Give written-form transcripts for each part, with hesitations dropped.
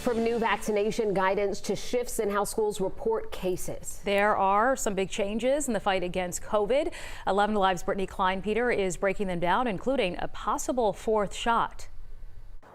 From new vaccination guidance to shifts in how schools report cases. There are some big changes in the fight against COVID. 11 Alive's Brittany Klein-Peter is breaking them down, including a possible fourth shot.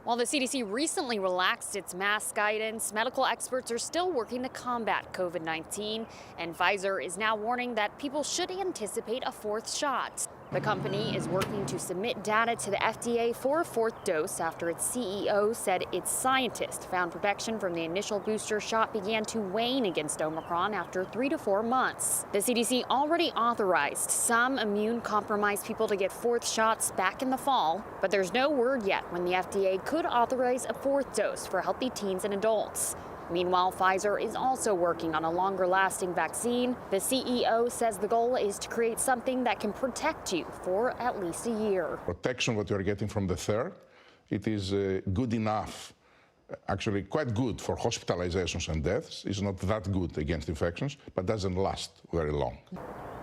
While the CDC recently relaxed its mask guidance, medical experts are still working to combat COVID-19, and Pfizer is now warning that people should anticipate a fourth shot. The company is working to submit data to the FDA for a fourth dose after its CEO said its scientists found protection from the initial booster shot began to wane against Omicron after 3 to 4 months. The CDC already authorized some immune-compromised people to get fourth shots back in the fall, but there's no word yet when the FDA could authorize a fourth dose for healthy teens and adults. Meanwhile, Pfizer is also working on a longer-lasting vaccine. The CEO says the goal is to create something that can protect you for at least a year. Protection, what you're getting from the third, it is good enough, actually quite good for hospitalizations and deaths. It's not that good against infections, but doesn't last very long.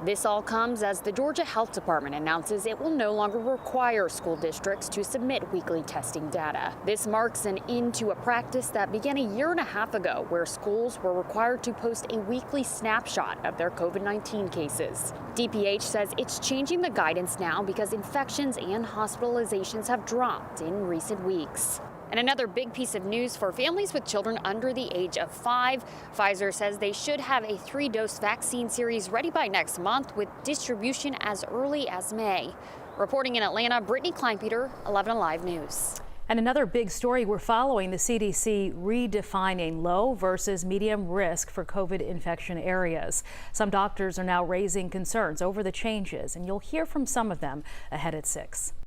This all comes as the Georgia Health Department announces it will no longer require school districts to submit weekly testing data. This marks an end to a practice that began a year and a half ago, where schools were required to post a weekly snapshot of their COVID-19 cases. DPH says it's changing the guidance now because infections and hospitalizations have dropped in recent weeks. And another big piece of news for families with children under the age of 5. Pfizer says they should have a 3-dose vaccine series ready by next month, with distribution as early as May. Reporting in Atlanta, Brittany Klein-Peter, 11 Alive News. And another big story we're following: the CDC redefining low versus medium risk for COVID infection areas. Some doctors are now raising concerns over the changes, and you'll hear from some of them ahead at 6.